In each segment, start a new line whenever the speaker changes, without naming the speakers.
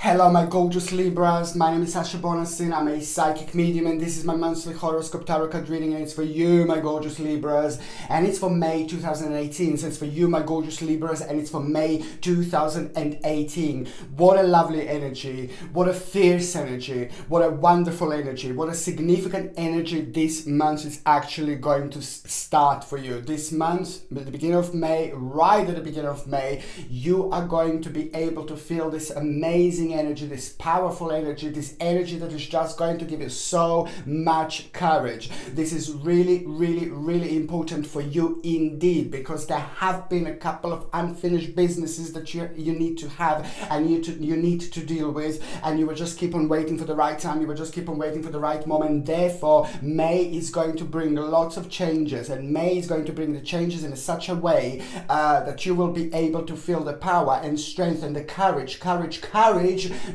Hello my gorgeous Libras, my name is Sasha Bonasin, I'm a psychic medium and this is my monthly horoscope tarot card reading, and it's for you my gorgeous Libras, and it's for May 2018, so it's for you my gorgeous Libras, and it's for May 2018. What a lovely energy, what a fierce energy, what a wonderful energy, what a significant energy this month is actually going to start for you. This month, at the beginning of May, right at the beginning of May, you are going to be able to feel this amazing energy, this powerful energy, this energy that is just going to give you so much courage. This is really, really, really important for you indeed, because there have been a couple of unfinished businesses that you need to have and you need to deal with, and you will just keep on waiting for the right time, you will just keep on waiting for the right moment. Therefore, May is going to bring lots of changes, and May is going to bring the changes in such a way that you will be able to feel the power and strength and the courage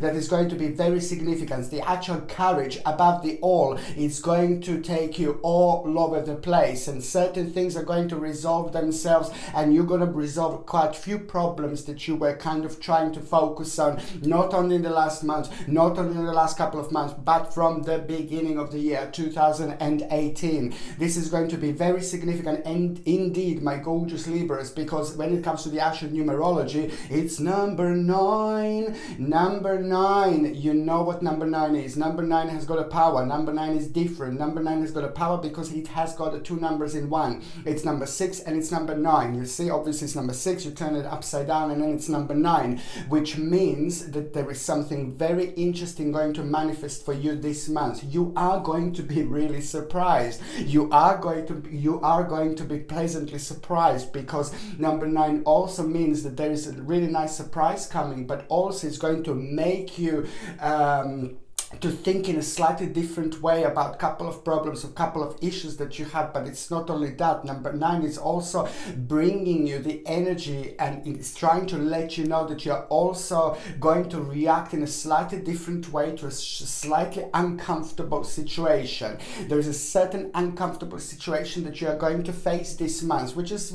that is going to be very significant. The actual courage above the all is going to take you all over the place, and certain things are going to resolve themselves, and you're going to resolve quite a few problems that you were kind of trying to focus on, not only in the last month, not only in the last couple of months, but from the beginning of the year 2018. This is going to be very significant, and indeed my gorgeous Libras, because when it comes to the actual numerology, it's number 9. Number 9, you know what number 9 is. Number 9 has got a power. Number 9 is different. Number 9 has got a power because it has got the two numbers in one. It's number 6 and it's number 9. You see, obviously it's number 6, you turn it upside down and then it's number 9, which means that there is something very interesting going to manifest for you this month. You are going to be really surprised. You are going to be pleasantly surprised, because number 9 also means that there is a really nice surprise coming, but also it's going to make you to think in a slightly different way about a couple of problems, a couple of issues that you have. But it's not only that. Number 9 is also bringing you the energy, and it's trying to let you know that you're also going to react in a slightly different way to a slightly uncomfortable situation. There is a certain uncomfortable situation that you are going to face this month, which is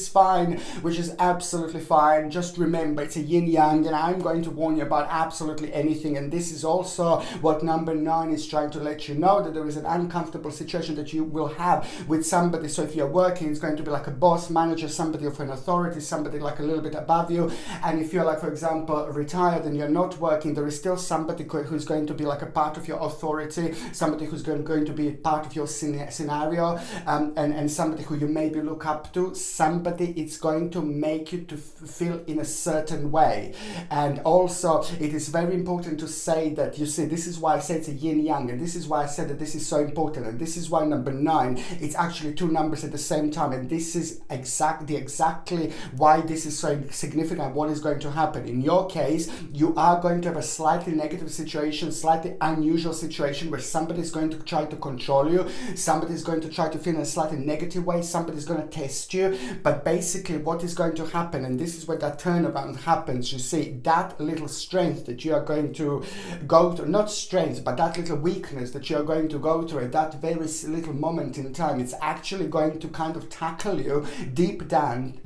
fine, which is absolutely fine. Just remember, it's a yin yang, and I'm going to warn you about absolutely anything. And this is also what number 9 is trying to let you know, that there is an uncomfortable situation that you will have with somebody. So if you're working, it's going to be like a boss, manager, somebody of an authority, somebody like a little bit above you. And if you're like, for example, retired and you're not working, there is still somebody who's going to be like a part of your authority, somebody who's going to be part of your scenario, and somebody who you maybe look up to. Somebody is going to make you to feel in a certain way. And also it is very important to say that, you see, this is why I say it's a yin yang, and this is why I said that this is so important, and this is why number 9, it's actually two numbers at the same time, and this is exactly why this is so significant. What is going to happen in your case? You are going to have a slightly negative situation, slightly unusual situation, where somebody is going to try to control you, somebody is going to try to feel in a slightly negative way, somebody is going to test you. But basically what is going to happen, and this is where that turnaround happens, you see, that little strength that you are going to go to, not strength, but that little weakness that you're going to go through at that very little moment in time, it's actually going to kind of tackle you deep down,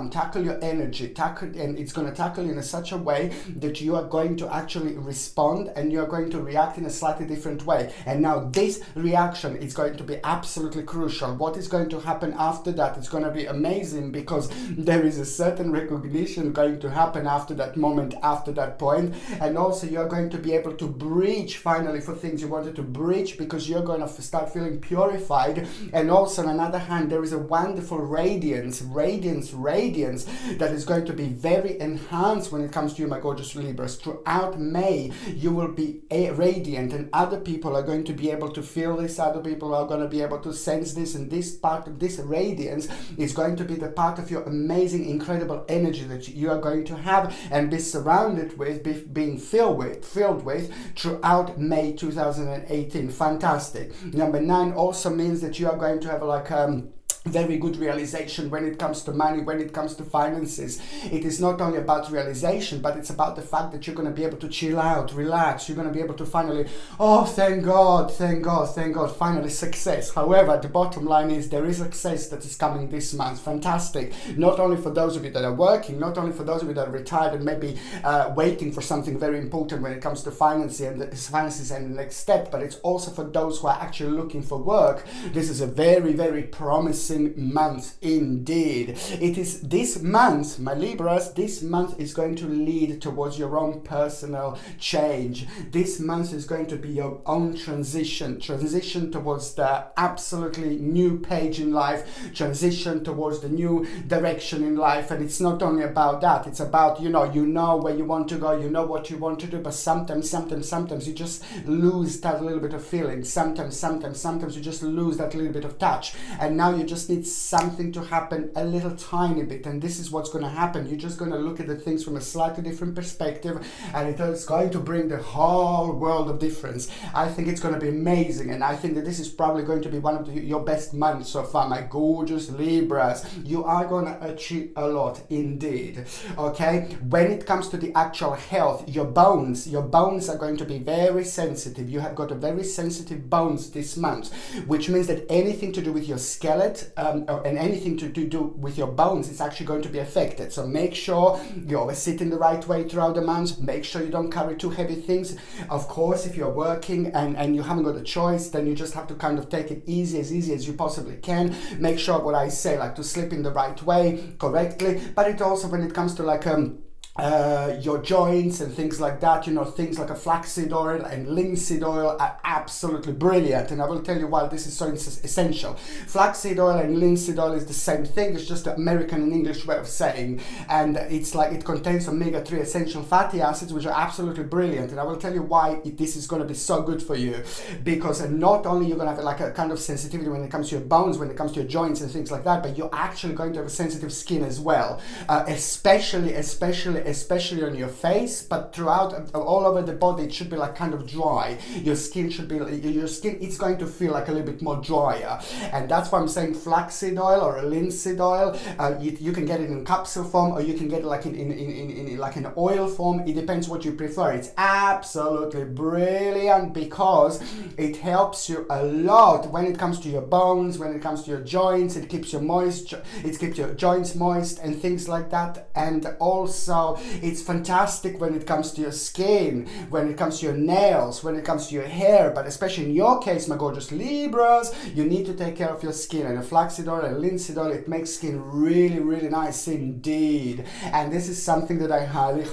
tackle your energy, and it's going to tackle you in such a way that you are going to actually respond, and you're going to react in a slightly different way. And now this reaction is going to be absolutely crucial. What is going to happen after that? It's going to be amazing, because there is a certain recognition going to happen after that moment, after that point, and also you're going to be able to breathe finally for things you wanted to breach, because you're going to start feeling purified. And also on another hand, there is a wonderful radiance that is going to be very enhanced when it comes to you my gorgeous Libras. Throughout May you will be radiant, and other people are going to be able to feel this, other people are going to be able to sense this, and this part of this radiance is going to be the part of your amazing, incredible energy that you are going to have and be surrounded with, being filled with throughout May 2018. Fantastic. Number 9 also means that you are going to have like very good realization when it comes to money, when it comes to finances. It is not only about realization, but it's about the fact that you're going to be able to chill out, relax. You're going to be able to finally, oh, thank God, thank God, thank God, finally success. However, the bottom line is there is success that is coming this month. Fantastic. Not only for those of you that are working, not only for those of you that are retired and maybe waiting for something very important when it comes to finances and the next step, but it's also for those who are actually looking for work. This is a very, very promising month indeed. It is this month, my Libras, this month is going to lead towards your own personal change. This month is going to be your own transition towards the absolutely new page in life, transition towards the new direction in life. And it's not only about that, it's about, you know where you want to go, you know what you want to do, but sometimes you just lose that little bit of feeling. Sometimes you just lose that little bit of touch, and now you just need something to happen a little tiny bit, and this is what's going to happen. You're just going to look at the things from a slightly different perspective, and it is going to bring the whole world of difference. I think it's going to be amazing, and I think that this is probably going to be one of your best months so far, my gorgeous Libras. You are going to achieve a lot indeed. Okay, when it comes to the actual health, your bones are going to be very sensitive. You have got a very sensitive bones this month, which means that anything to do with your skeleton and anything to do with your bones is actually going to be affected. So make sure you always sit in the right way throughout the month. Make sure you don't carry too heavy things. Of course, if you're working and you haven't got a choice, then you just have to kind of take it easy as you possibly can. Make sure what I say, like to sleep in the right way, correctly. But it also, when it comes to like your joints and things like that, things like a flaxseed oil and linseed oil are absolutely brilliant, and I will tell you why this is so essential. Flaxseed oil and linseed oil is the same thing, it's just the American and English way of saying, and it's like it contains omega-3 essential fatty acids, which are absolutely brilliant, and I will tell you why this is going to be so good for you, because not only you're going to have like a kind of sensitivity when it comes to your bones, when it comes to your joints and things like that, but you're actually going to have a sensitive skin as well, especially on your face, but throughout all over the body. It should be like kind of dry. Your skin it's going to feel like a little bit more drier, and that's why I'm saying flaxseed oil or a linseed oil. You can get it in capsule form, or you can get it like in like an oil form. It depends what you prefer. It's absolutely brilliant because it helps you a lot when it comes to your bones, when it comes to your joints. It keeps your joints moist and things like that, and also it's fantastic when it comes to your skin, when it comes to your nails, when it comes to your hair, but especially in your case, my gorgeous Libras, you need to take care of your skin, and a flaxseed oil and linseed oil, it makes skin really, really nice indeed, and this is something that I highly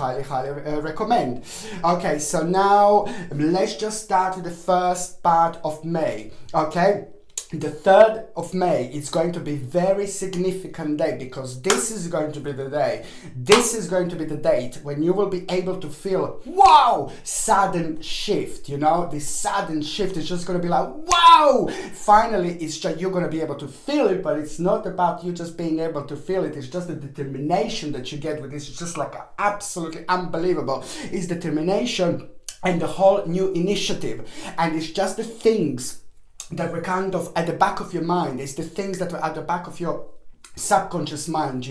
recommend. Okay, so now let's just start with the first part of May, okay? The 3rd of May is going to be very significant day, because this is going to be the day. This is going to be the date when you will be able to feel, wow, sudden shift, this sudden shift is just going to be like, wow, finally, it's just, you're going to be able to feel it, but it's not about you just being able to feel it. It's just the determination that you get with this. It's just like absolutely unbelievable. It's determination and the whole new initiative. And it's just the things that were kind of at the back of your mind. It's the things that were at the back of your subconscious mind,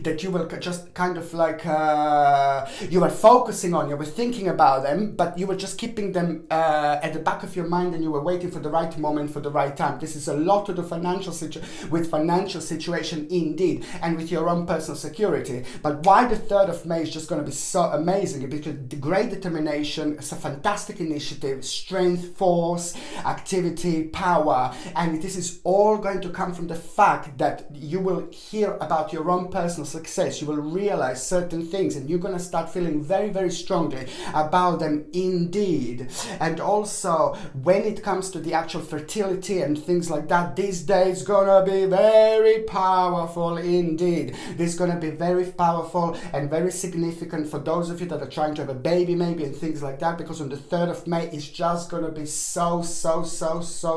that you will just kind of like you were focusing on, you were thinking about them, but you were just keeping them at the back of your mind, and you were waiting for the right moment, for the right time. This is a lot to do with financial situation indeed, and with your own personal security. But why the 3rd of May is just going to be so amazing? Because the great determination, it's a fantastic initiative, strength, force, activity, power, and this is all going to come from the fact that you will hear about your own personal success. You will realize certain things, and you're going to start feeling very, very strongly about them indeed. And also, when it comes to the actual fertility and things like that, this day is going to be very powerful indeed. This is going to be very powerful and very significant for those of you that are trying to have a baby maybe and things like that, because on the 3rd of May, it's just going to be so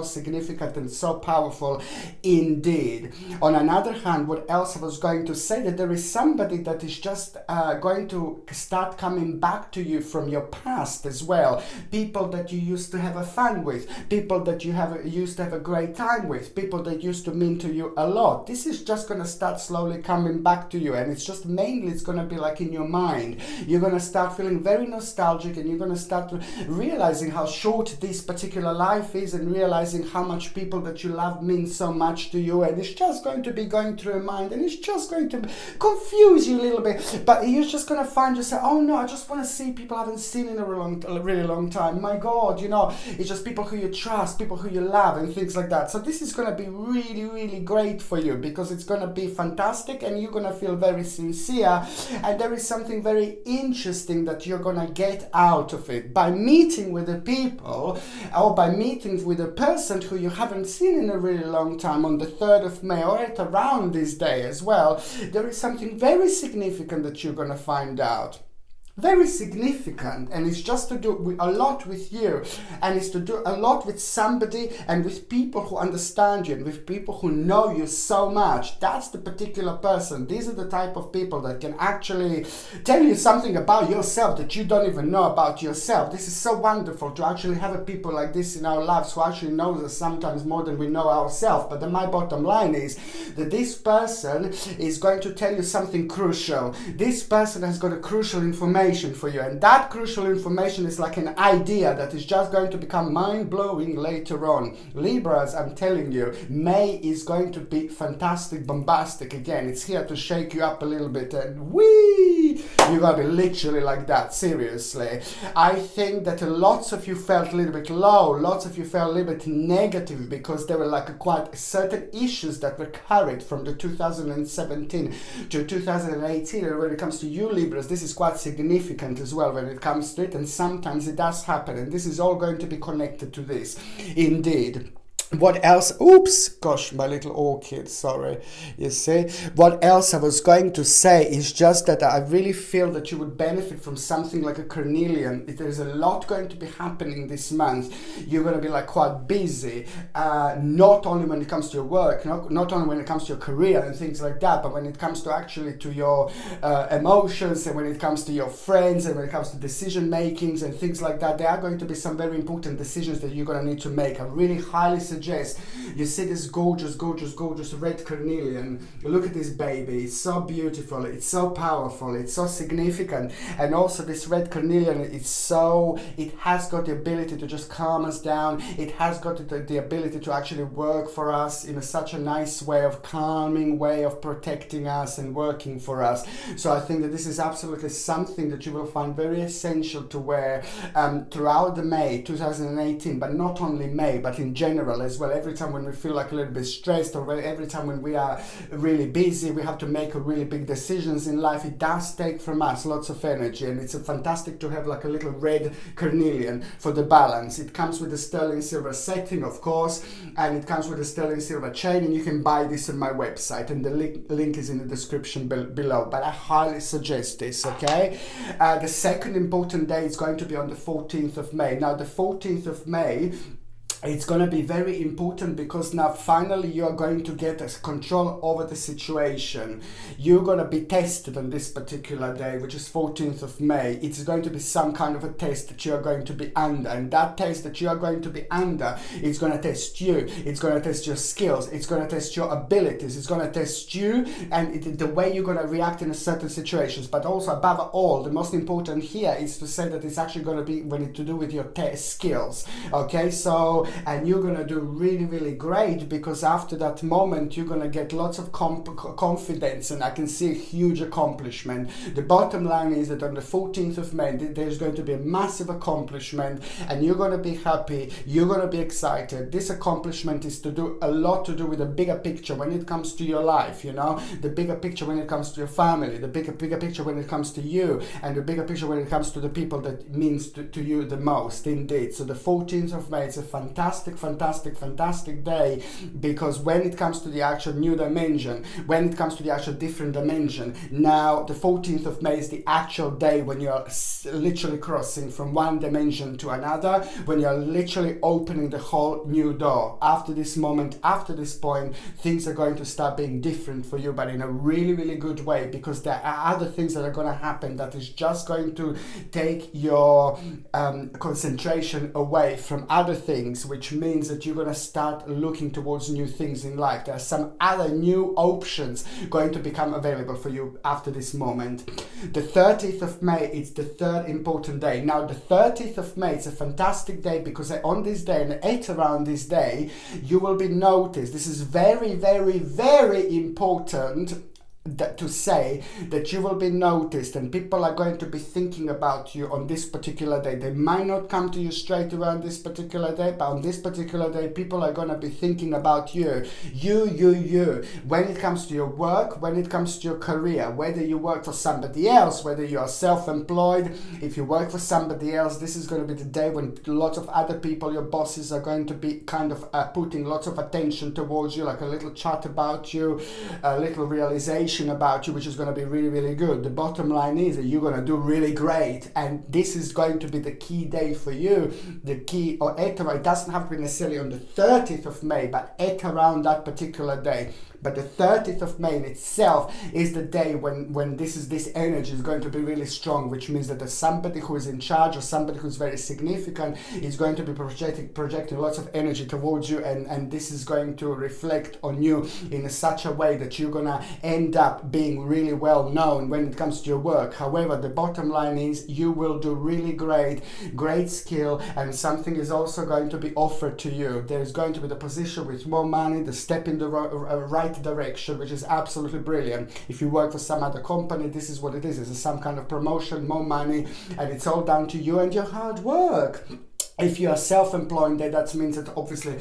significant and so powerful indeed. On another hand, what else I was going to say, that there is somebody that is just going to start coming back to you from your past as well. People that you used to have a fun with, people that you used to have a great time with, people that used to mean to you a lot. This is just going to start slowly coming back to you, and it's just mainly it's going to be like in your mind. You're going to start feeling very nostalgic, and you're going to start realizing how short this particular life is, and realizing how much people that you love mean so much to you, and it's just going to be going through your mind, and it's just going to confuse you a little bit, but you're just going to find yourself, oh no, I just want to see people I haven't seen in a really long time. My God, you know, it's just people who you trust, people who you love, and things like that. So this is going to be really great for you, because it's going to be fantastic, and you're going to feel very sincere, and there is something very interesting that you're going to get out of it by meeting with the people, or by meeting with a person who you haven't seen in a really long time on the 3rd of May, or at around this day as well. There is something very significant that you're going to find out. Very significant, and it's just to do a lot with you, and it's to do a lot with somebody and with people who understand you, and with people who know you so much. That's the particular person. These are the type of people that can actually tell you something about yourself that you don't even know about yourself. This is so wonderful to actually have a people like this in our lives who actually knows us sometimes more than we know ourselves. But then my bottom line is that this person is going to tell you something crucial. This person has got a crucial information for you, and that crucial information is like an idea that is just going to become mind-blowing later on. Libras, I'm telling you, May is going to be fantastic, bombastic again. It's here to shake you up a little bit, and whee, you gotta be literally like that, seriously. I think that lots of you felt a little bit low, lots of you felt a little bit negative, because there were like quite certain issues that were carried from the 2017 to 2018, and when it comes to you Libras, this is quite significant as well when it comes to it, and sometimes it does happen, and this is all going to be connected to this indeed. What else? Oops, gosh, my little orchid, sorry. You see, what else I was going to say is just that I really feel that you would benefit from something like a carnelian. There's a lot going to be happening this month. You're going to be like quite busy, not only when it comes to your work, not only when it comes to your career and things like that, but when it comes to actually to your emotions, and when it comes to your friends, and when it comes to decision makings and things like that. There are going to be some very important decisions that you're going to need to make. I really highly suggest you see this gorgeous red carnelian. Look at this baby. It's so beautiful, it's so powerful, it's so significant, and also this red carnelian, it has got the ability to just calm us down. It has got the ability to actually work for us in such a nice way, of calming way, of protecting us and working for us. So I think that this is absolutely something that you will find very essential to wear throughout the May 2018, but not only May, but in general as well. Every time when we feel like a little bit stressed, or every time when we are really busy, we have to make a really big decisions in life, it does take from us lots of energy, and it's fantastic to have like a little red carnelian for the balance. It comes with a sterling silver setting, of course, and it comes with a sterling silver chain, and you can buy this on my website, and the link is in the description below, but I highly suggest this, okay? The second important day is going to be on the 14th of May. Now the 14th of May, it's going to be very important, because now finally you are going to get control over the situation. You're going to be tested on this particular day, which is 14th of May. It's going to be some kind of a test that you are going to be under, and that test that you are going to be under is going to test you. It's going to test your skills. It's going to test your abilities. It's going to test you and the way you're going to react in certain situations. But also, above all, the most important here is to say that it's actually going to be to do with your test skills. Okay, so and you're going to do really great, because after that moment you're going to get lots of confidence, and I can see a huge accomplishment. The bottom line is that on the 14th of May there's going to be a massive accomplishment, and you're going to be happy, you're going to be excited. This accomplishment is to do a lot to do with the bigger picture when it comes to your life, you know, the bigger picture when it comes to your family, the bigger picture when it comes to you, and the bigger picture when it comes to the people that means to you the most indeed. So the 14th of May is a fantastic fantastic, fantastic, fantastic day, because when it comes to the actual new dimension, when it comes to the actual different dimension, now the 14th of May is the actual day when you're literally crossing from one dimension to another, when you're literally opening the whole new door. After this moment, after this point, things are going to start being different for you, but in a really, really good way, because there are other things that are going to happen that is just going to take your concentration away from other things, which means that you're going to start looking towards new things in life. There are some other new options going to become available for you after this moment. The 30th of May is the third important day. Now the 30th of May is a fantastic day because on this day and at around this day you will be noticed. This is very, very, very important to say that you will be noticed, and people are going to be thinking about you on this particular day. They might not come to you straight away on this particular day, but on this particular day people are going to be thinking about you. When it comes to your work, when it comes to your career, whether you work for somebody else, whether you are self-employed, if you work for somebody else, this is going to be the day when lots of other people, your bosses, are going to be kind of putting lots of attention towards you, like a little chat about you, a little realization about you, which is going to be really, really good. The bottom line is that you're going to do really great, and this is going to be the key day for you. The key, or at around, it doesn't have to be necessarily on the 30th of May, but at around that particular day. But the 30th of May in itself is the day when this energy is going to be really strong, which means that there's somebody who is in charge or somebody who's very significant is going to be projecting lots of energy towards you, and this is going to reflect on you in such a way that you're gonna end up being really well known when it comes to your work. However, the bottom line is you will do really great skill, and something is also going to be offered to you. There's going to be the position with more money, the step in the right direction, which is absolutely brilliant. If you work for some other company, this is what it is. It's some kind of promotion, more money, and it's all down to you and your hard work. If you are self-employed, that means that obviously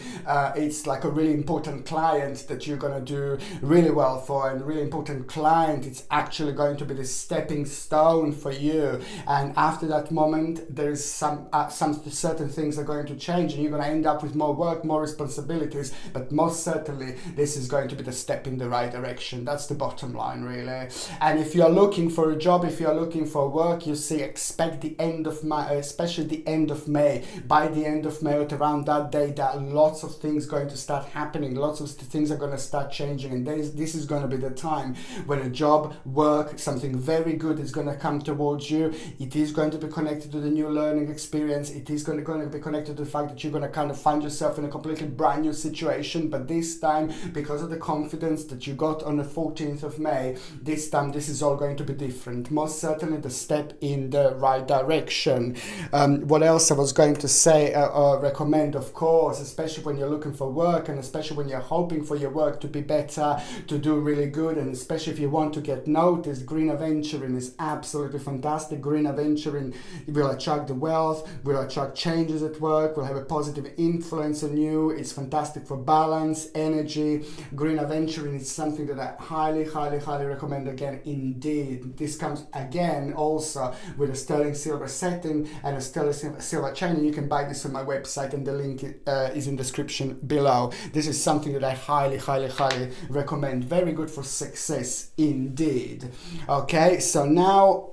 it's like a really important client that you're going to do really well for, and a really important client, it's actually going to be the stepping stone for you. And after that moment, there's some certain things are going to change, and you're going to end up with more work, more responsibilities, but most certainly this is going to be the step in the right direction. That's the bottom line, really. And if you're looking for a job, if you're looking for work, you see, expect the end of May, especially the end of May. By the end of May, around that day, there are lots of things going to start happening. Lots of things are going to start changing, and this is going to be the time when a job, work, something very good is going to come towards you. It is going to be connected to the new learning experience. It is going to be connected to the fact that you're going to kind of find yourself in a completely brand new situation. But this time, because of the confidence that you got on the 14th of May, this time this is all going to be different. Most certainly the step in the right direction. What else I was going to say, recommend, of course, especially when you're looking for work, and especially when you're hoping for your work to be better, to do really good, and especially if you want to get noticed, green aventuring is absolutely fantastic. Green aventuring will attract the wealth, will attract changes at work, will have a positive influence on you. It's fantastic for balance, energy. Green aventuring is something that I highly, highly, highly recommend again, indeed. This comes again also with a sterling silver setting and a sterling silver chain, and you can buy this on my website, and the link is in the description below. This is something that I highly, highly, highly recommend. Very good for success indeed. Okay, so now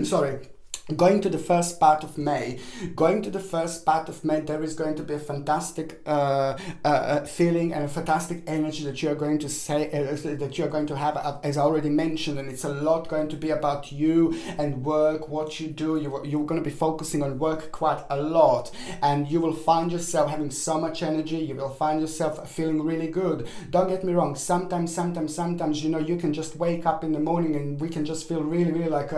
sorry. Going to the first part of May, there is going to be a fantastic feeling and a fantastic energy that you are going to that you are going to have, as I already mentioned, and it's a lot going to be about you and work, what you do. You're going to be focusing on work quite a lot, and you will find yourself having so much energy. You will find yourself feeling really good. Don't get me wrong. Sometimes, you know, you can just wake up in the morning and we can just feel really, really like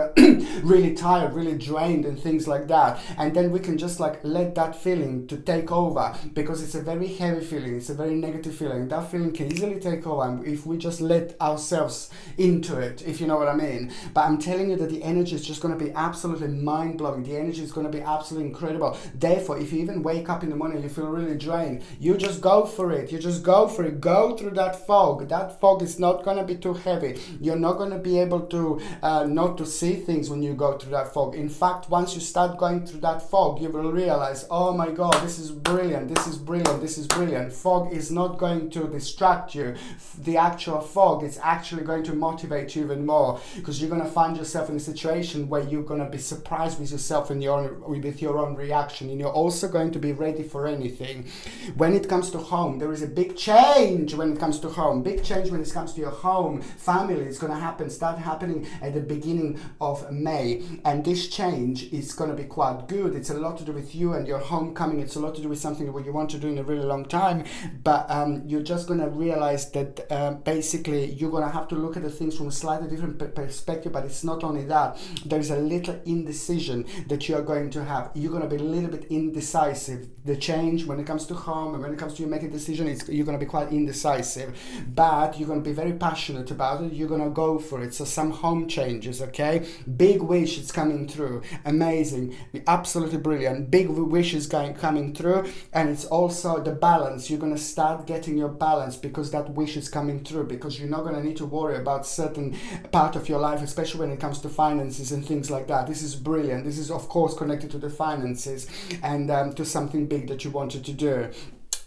really tired, really drained and things like that, and then we can just like let that feeling to take over, because it's a very heavy feeling, it's a very negative feeling. That feeling can easily take over if we just let ourselves into it, if you know what I mean. But I'm telling you that the energy is just going to be absolutely mind-blowing. The energy is going to be absolutely incredible. Therefore, if you even wake up in the morning and you feel really drained, you just go for it. Go through that fog. That fog is not going to be too heavy. You're not going to be able to not to see things when you go through that fog. In In fact, once you start going through that fog, you will realize, oh my God, this is brilliant, this is brilliant, this is brilliant. Fog is not going to distract you. The actual fog is actually going to motivate you even more, because you're going to find yourself in a situation where you're going to be surprised with yourself and with your own reaction, and you're also going to be ready for anything. When it comes to home, there is a big change when it comes to home. Big change when it comes to your home, family. It's going to start happening at the beginning of May. And this change is going to be quite good. It's a lot to do with you and your homecoming. It's a lot to do with something that you want to do in a really long time. But you're just going to realize that basically you're going to have to look at the things from a slightly different perspective. But it's not only that. There's a little indecision that you are going to have. You're going to be a little bit indecisive. The change when it comes to home and when it comes to you making a decision, you're going to be quite indecisive. But you're going to be very passionate about it. You're going to go for it. So some home changes, okay? Big wish is coming through. Amazing. Absolutely brilliant. Big wishes coming through. And it's also the balance. You're going to start getting your balance because that wish is coming through, because you're not going to need to worry about certain part of your life, especially when it comes to finances and things like that. This is brilliant. This is of course connected to the finances and to something big that you wanted to do.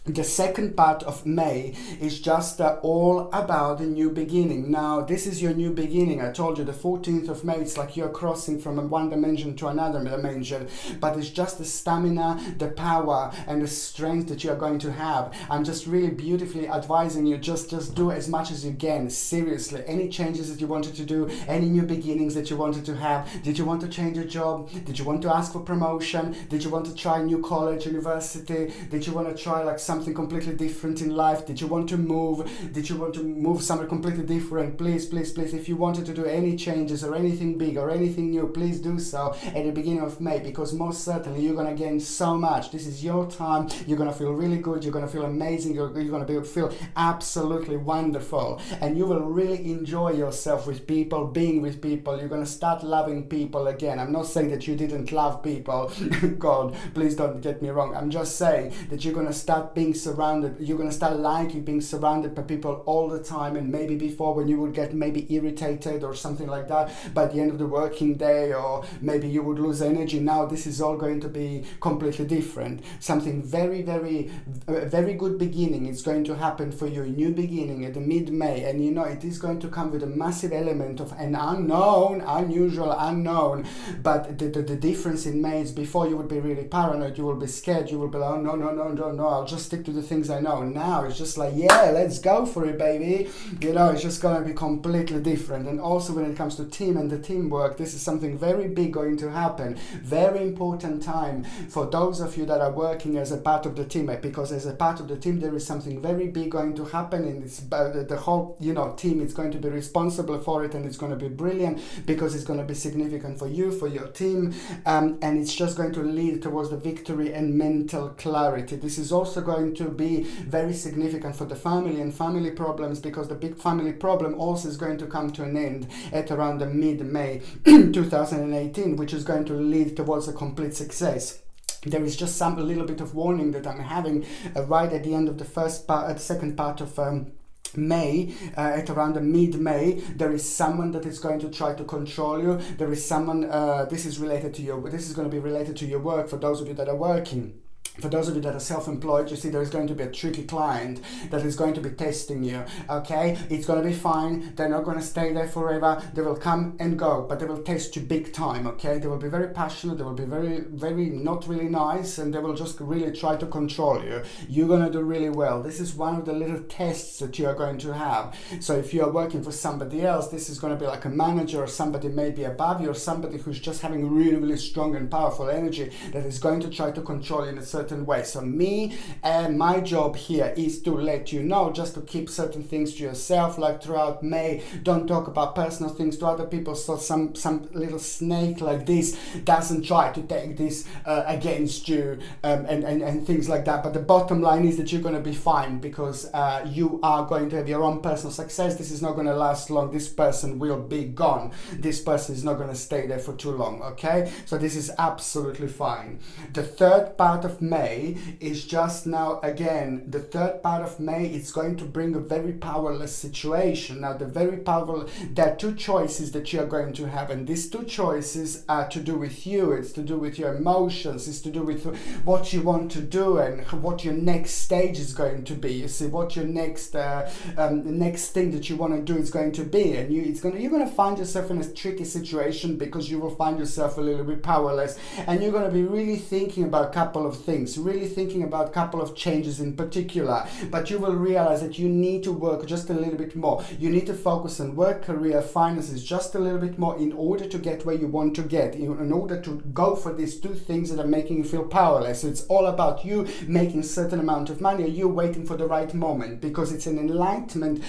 The second part of May is just all about the new beginning. Now, this is your new beginning. I told you the 14th of May, it's like you're crossing from one dimension to another dimension. But it's just the stamina, the power, and the strength that you are going to have. I'm just really beautifully advising you, just do as much as you can. Seriously, any changes that you wanted to do, any new beginnings that you wanted to have. Did you want to change your job? Did you want to ask for promotion? Did you want to try new college, university? Did you want to try like something completely different in life? Did you want to move? Did you want to move somewhere completely different? Please, please, please, if you wanted to do any changes or anything big or anything new, please do so at the beginning of May, because most certainly you're going to gain so much. This is your time. You're going to feel really good. You're going to feel amazing. You're going to feel absolutely wonderful, and you will really enjoy yourself with people, being with people. You're going to start loving people again. I'm not saying that you didn't love people. God, please don't get me wrong. I'm just saying that you're going to start being surrounded, you're going to start liking being surrounded by people all the time. And maybe before, when you would get maybe irritated or something like that by the end of the working day, or maybe you would lose energy, now this is all going to be completely different. Something very, very, very good beginning is going to happen for you, a new beginning at the mid-May. And you know, it is going to come with a massive element of an unknown, unusual unknown. But the difference in May is, before you would be really paranoid, you will be scared, you will be like, oh no, I'll just stick to the things I know. Now it's just like, yeah, let's go for it, baby. You know, it's just going to be completely different. And also when it comes to team and the teamwork, this is something very big going to happen. Very important time for those of you that are working as a part of the team, because as a part of the team there is something very big going to happen, and it's the whole, you know, team is going to be responsible for it, and it's going to be brilliant because it's going to be significant for you, for your team, and it's just going to lead towards the victory and mental clarity. This is also going to be very significant for the family and family problems, because the big family problem also is going to come to an end at around the mid-May 2018, which is going to lead towards a complete success. There is just a little bit of warning that I'm having right at the end of the second part of May, at around the mid-May. There is someone that is going to try to control you. There is someone, this is going to be related to your work, for those of you that are working. For those of you that are self-employed, you see there is going to be a tricky client that is going to be testing you, okay? It's going to be fine. They're not going to stay there forever. They will come and go, but they will test you big time, okay? They will be very passionate. They will be very, very not really nice, and they will just really try to control you. You're going to do really well. This is one of the little tests that you are going to have. So if you are working for somebody else, this is going to be like a manager or somebody maybe above you, or somebody who's just having really, really strong and powerful energy that is going to try to control you in a certain way. So me and my job here is to let you know, just to keep certain things to yourself, like throughout May. Don't talk about personal things to other people, so some little snake like this doesn't try to take this against you, and things like that. But the bottom line is that you're going to be fine, because you are going to have your own personal success. This is not going to last long. This person will be gone. This person is not going to stay there for too long, okay? So this is absolutely fine. The third part of May is just now, again, the third part of May, it's going to bring a very powerless situation. Now, there are two choices that you are going to have, and these two choices are to do with you. It's to do with your emotions. It's to do with what you want to do and what your next stage is going to be. You see, what your next next thing that you want to do is going to be, and you're going to find yourself in a tricky situation because you will find yourself a little bit powerless, and you're going to be really thinking about a couple of things, really thinking about a couple of changes in particular. But you will realize that you need to work just a little bit more. You need to focus on work, career, finances just a little bit more in order to get where you want to get, in order to go for these two things that are making you feel powerless. So it's all about you making a certain amount of money, or you waiting for the right moment, because it's an enlightenment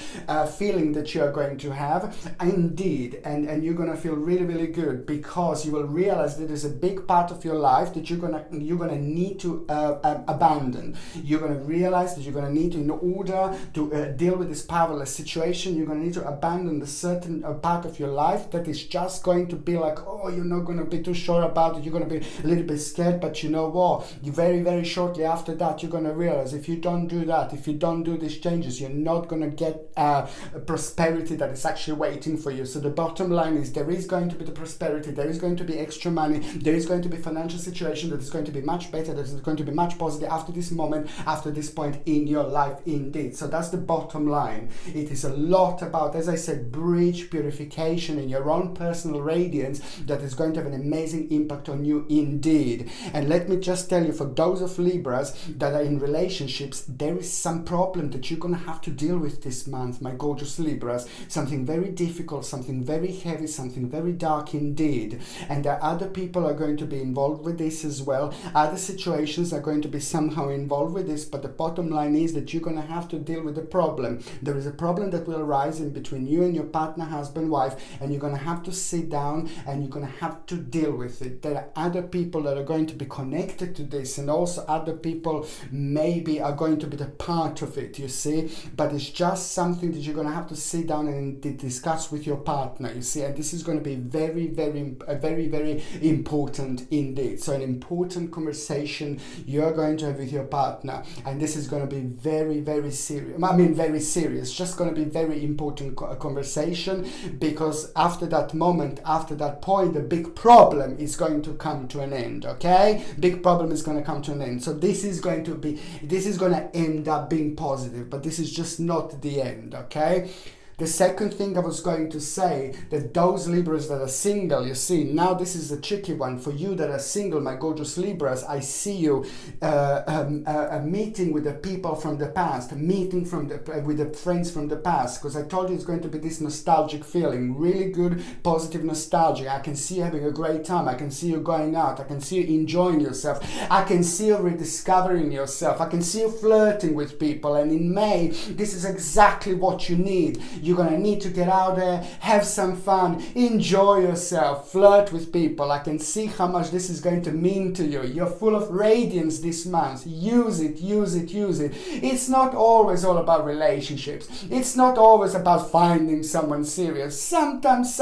feeling that you are going to have indeed, and you're going to feel really, really good, because you will realize that there's a big part of your life that you're gonna need to abandon. You're going to realize that you're going to need to, in order to deal with this powerless situation, you're going to need to abandon the certain part of your life that is just going to be like, oh, you're not going to be too sure about it, you're going to be a little bit scared. But you know what, you very, very shortly after that, you're going to realize if you don't do that, if you don't do these changes, you're not going to get prosperity that is actually waiting for you. So the bottom line is, there is going to be the prosperity, there is going to be extra money, there is going to be financial situation that is going to be much better, that is going to be much positive after this moment, after this point in your life indeed. So that's the bottom line. It is a lot about, as I said, bridge purification in your own personal radiance that is going to have an amazing impact on you indeed. And let me just tell you, for those of Libras that are in relationships, there is some problem that you're going to have to deal with this month, my gorgeous Libras. Something very difficult, something very heavy, something very dark indeed. And there are other people are going to be involved with this as well. Other situations are going to be somehow involved with this, but the bottom line is that you're going to have to deal with the problem. There is a problem that will arise in between you and your partner, husband, wife, and you're going to have to sit down and you're going to have to deal with it. There are other people that are going to be connected to this, and also other people maybe are going to be the part of it, you see, but it's just something that you're going to have to sit down and discuss with your partner, you see, and this is going to be very, very important indeed. So an important conversation you're going to have with your partner, and this is going to be very, very serious. I mean, very serious, just going to be very important conversation, because after that moment, after that point, the big problem is going to come to an end, okay? Big problem is going to come to an end. So this is going to end up being positive, but this is just not the end, okay? The second thing I was going to say, that those Libras that are single, you see, now this is a tricky one. For you that are single, my gorgeous Libras, I see you meeting with the people from the past, meeting with the friends from the past, because I told you it's going to be this nostalgic feeling, really good, positive nostalgia. I can see you having a great time. I can see you going out. I can see you enjoying yourself. I can see you rediscovering yourself. I can see you flirting with people. And in May, this is exactly what you need. You're going to need to get out there, have some fun, enjoy yourself, flirt with people. I can see how much this is going to mean to you. You're full of radiance this month. Use it, use it, use it. It's not always all about relationships. It's not always about finding someone serious. Sometimes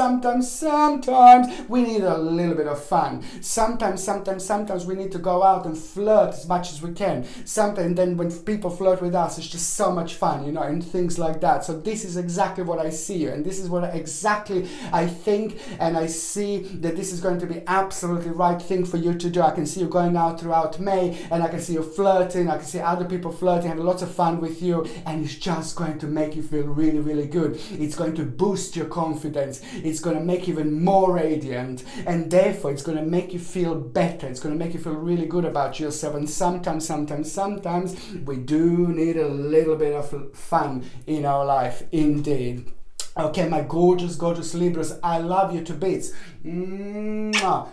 we need a little bit of fun. Sometimes we need to go out and flirt as much as we can. Sometimes then when people flirt with us, it's just so much fun, you know, and things like that. So this is exactly what I see, and this is what exactly I think, and I see that this is going to be absolutely right thing for you to do. I can see you going out throughout May, and I can see you flirting, I can see other people flirting, having lots of fun with you, and it's just going to make you feel really, really good. It's going to boost your confidence. It's going to make you even more radiant, and therefore it's going to make you feel better. It's going to make you feel really good about yourself. And sometimes we do need a little bit of fun in our life indeed. Okay, my gorgeous, gorgeous Libras, I love you to bits. Mwah.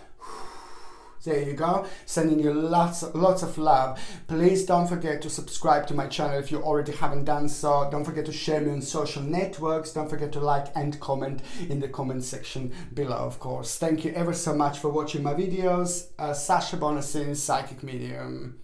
There you go, sending you lots of love. Please don't forget to subscribe to my channel if you already haven't done so. Don't forget to share me on social networks. Don't forget to like and comment in the comment section below, of course. Thank you ever so much for watching my videos. Sasha Bonasin, Psychic Medium.